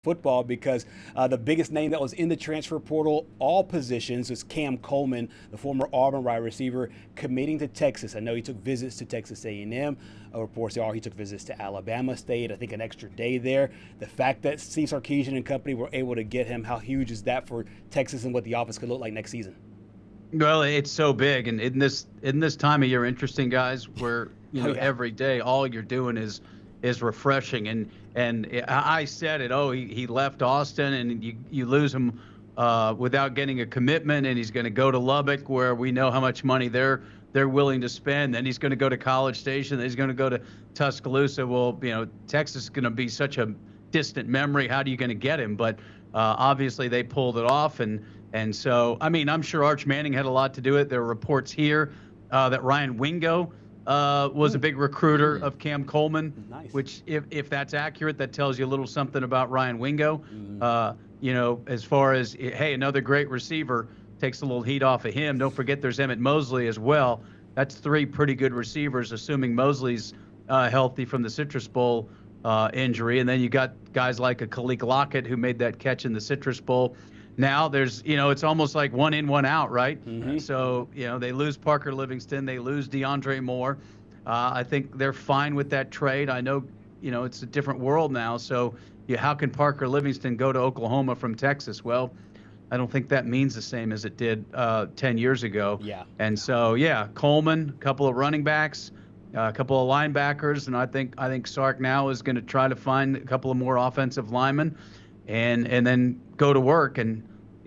football because the biggest name that was in the transfer portal, all positions, is Cam Coleman, the former Auburn wide receiver, committing to Texas. I know he took visits to Texas A&M. Reports are he took visits to Alabama State. I think an extra day there. The fact that Steve Sarkisian and company were able to get him, how huge is that for Texas and what the offense could look like next season? Well, it's so big, and in this time of year, interesting, guys, where every day all you're doing is refreshing. And I said it. Oh, he left Austin, and you lose him without getting a commitment, and he's going to go to Lubbock, where we know how much money they're willing to spend. Then he's going to go to College Station. Then he's going to go to Tuscaloosa. Well, Texas is going to be such a distant memory. How are you going to get him? But obviously they pulled it off, and so I mean I'm sure Arch Manning had a lot to do with it. There are reports here that Ryan Wingo was a big recruiter of Cam Coleman, Nice. Which if that's accurate, that tells you a little something about Ryan Wingo. As far as, hey, another great receiver, takes a little heat off of him. Don't forget there's Emmett Mosley as well. That's three pretty good receivers, assuming Mosley's healthy from the Citrus Bowl injury. And then you got guys like a Khalil Lockett who made that catch in the Citrus Bowl. Now there's, it's almost like one in, one out, right? So, they lose Parker Livingston. They lose DeAndre Moore. I think they're fine with that trade. I know, it's a different world now. So how can Parker Livingston go to Oklahoma from Texas? Well, I don't think that means the same as it did 10 years ago. Yeah. And so, Coleman, a couple of running backs, a couple of linebackers, and I think Sark now is going to try to find a couple of more offensive linemen, and then go to work. And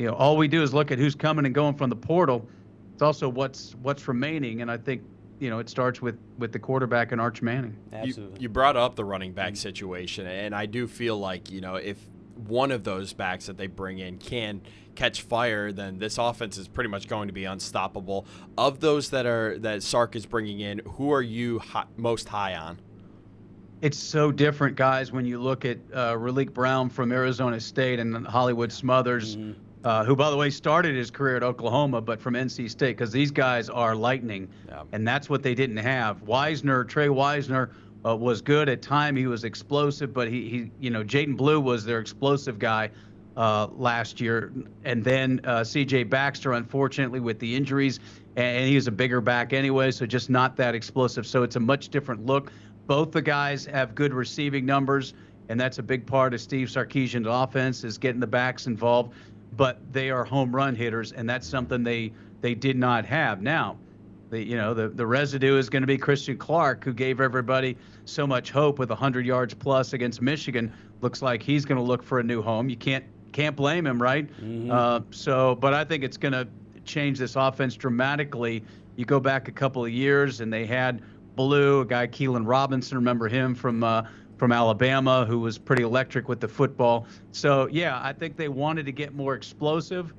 all we do is look at who's coming and going from the portal. It's also what's remaining, and I think it starts with the quarterback and Arch Manning. Absolutely. You brought up the running back situation, and I do feel like if one of those backs that they bring in can catch fire, then this offense is pretty much going to be unstoppable. Of those that Sark is bringing in, who are you most high on? It's so different, guys, when you look at Raleek Brown from Arizona State and Hollywood Smothers, who, by the way, started his career at Oklahoma, but from NC State, because these guys are lightning, and that's what they didn't have. Trey Wisner was good at time. He was explosive, but he Jaden Blue was their explosive guy last year. And then C.J. Baxter, unfortunately, with the injuries, and he was a bigger back anyway, so just not that explosive. So it's a much different look. Both the guys have good receiving numbers, and that's a big part of Steve Sarkisian's offense is getting the backs involved. But they are home run hitters, and that's something they did not have. Now, the residue is going to be Christian Clark, who gave everybody so much hope with 100 yards plus against Michigan. Looks like he's going to look for a new home. You can't blame him, right? But I think it's going to change this offense dramatically. You go back a couple of years, and they had Blue, a guy Keelan Robinson, remember him from Alabama, who was pretty electric with the football. So, I think they wanted to get more explosive,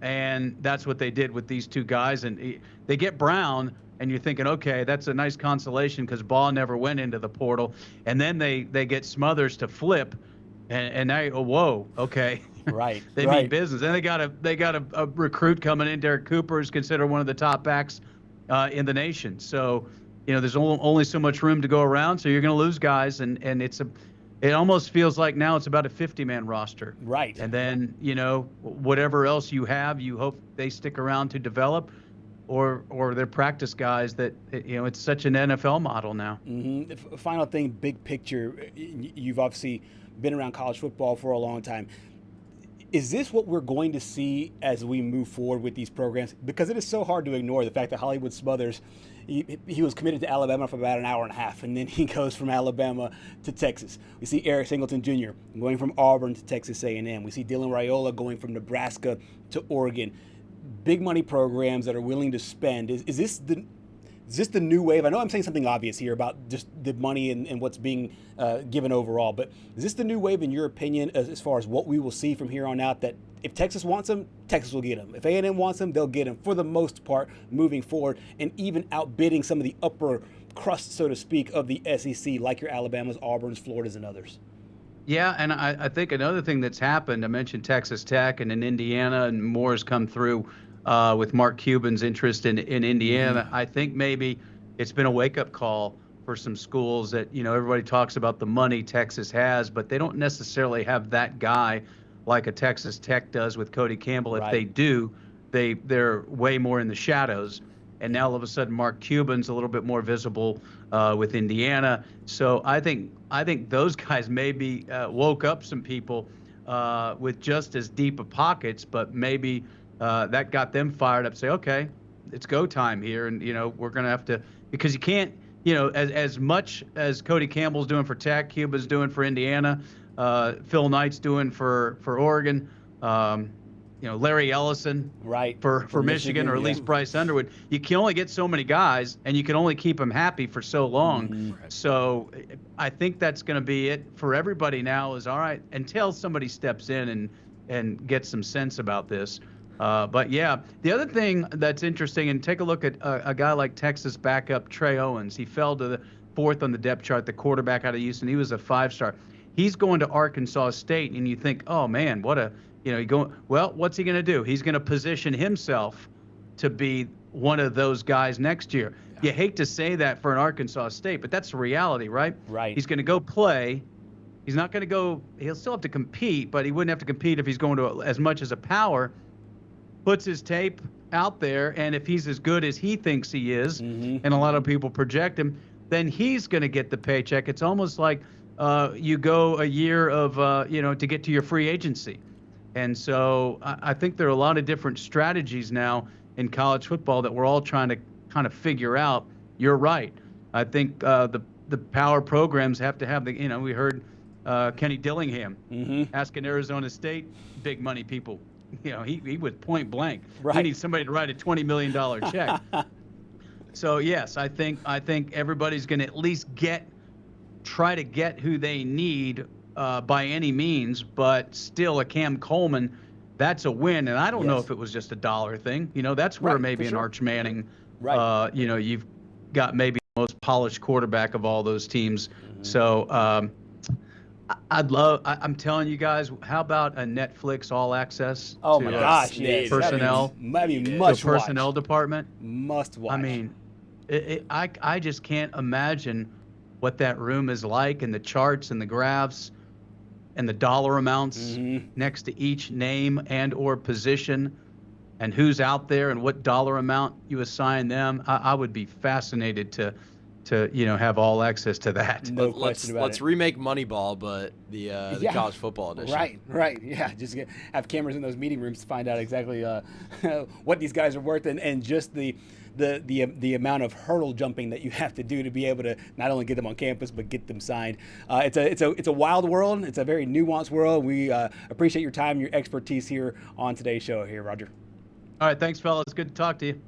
and that's what they did with these two guys. And they get Brown, and you're thinking, okay, that's a nice consolation because Ball never went into the portal. And then they get Smothers to flip, and now, whoa, okay. Right. They mean business. And they got a recruit coming in. Derek Cooper is considered one of the top backs in the nation. So, there's only so much room to go around, so you're going to lose guys, and it almost feels like now it's about a 50-man roster. Right. And then, whatever else you have, you hope they stick around to develop, or they're practice guys that, it's such an NFL model now. Final thing, big picture, you've obviously been around college football for a long time. Is this what we're going to see as we move forward with these programs? Because it is so hard to ignore the fact that Hollywood Smothers, he was committed to Alabama for about an hour and a half, and then he goes from Alabama to Texas. We see Eric Singleton Jr. going from Auburn to Texas A&M. We see Dylan Raiola going from Nebraska to Oregon. Big money programs that are willing to spend. Is this the new wave? I know I'm saying something obvious here about just the money and what's being given overall, but is this the new wave in your opinion as far as what we will see from here on out, that if Texas wants them, Texas will get them. If A&M wants them, they'll get them for the most part moving forward, and even outbidding some of the upper crust, so to speak, of the SEC, like your Alabamas, Auburns, Floridas, and others? Yeah, and I think another thing that's happened, I mentioned Texas Tech and in Indiana, and more has come through with Mark Cuban's interest in Indiana. I think maybe it's been a wake-up call for some schools that, everybody talks about the money Texas has, but they don't necessarily have that guy like a Texas Tech does with Cody Campbell. If they do, they're way more in the shadows. And now all of a sudden Mark Cuban's a little bit more visible with Indiana. So I think those guys maybe woke up some people with just as deep of pockets, but maybe that got them fired up. Say, okay, it's go time here, and we're going to have to, because you can't, as much as Cody Campbell's doing for Tech, Cuba's doing for Indiana, Phil Knight's doing for Oregon. Larry Ellison for Michigan, or at least Bryce Underwood. You can only get so many guys, and you can only keep them happy for so long. Mm-hmm. So I think that's going to be it for everybody now, is all right until somebody steps in and gets some sense about this. But yeah, the other thing that's interesting, and take a look at a guy like Texas backup Trey Owens. He fell to the 4th on the depth chart, the quarterback out of Houston. He was a 5-star. He's going to Arkansas State, and you think, oh man, what a well, what's he going to do? He's going to position himself to be one of those guys next year. Yeah. You hate to say that for an Arkansas State, but that's the reality, right? Right. He's going to go play. He's not going to go – he'll still have to compete, but he wouldn't have to compete if he's going to as much as a power. Puts his tape out there, and if he's as good as he thinks he is, and a lot of people project him, then he's going to get the paycheck. It's almost like you go a year of to get to your free agency. And so I think there are a lot of different strategies now in college football that we're all trying to kind of figure out. You're right. I think the power programs have to have we heard Kenny Dillingham asking Arizona State big money people. He was point blank. Right. We need somebody to write a $20 million check. So yes, I think everybody's going to at least try to get who they need by any means, but still a Cam Coleman, that's a win. And I don't know if it was just a dollar thing. That's where maybe an Arch Manning, you've got maybe the most polished quarterback of all those teams. So I'm telling you guys, how about a Netflix all access? Oh my gosh, yes. Personnel. Maybe must the personnel department. Must watch. I mean, I just can't imagine what that room is like, and the charts and the graphs and the dollar amounts next to each name and or position, and who's out there and what dollar amount you assign them. I would be fascinated to have all access to that. No question about it. Let's remake Moneyball, but the college football edition. Right. Yeah, just have cameras in those meeting rooms to find out exactly what these guys are worth, and just the amount of hurdle jumping that you have to do to be able to not only get them on campus but get them signed. It's a wild world. It's a very nuanced world. We appreciate your time, your expertise here on today's show here, Roger. All right, thanks, fellas. Good to talk to you.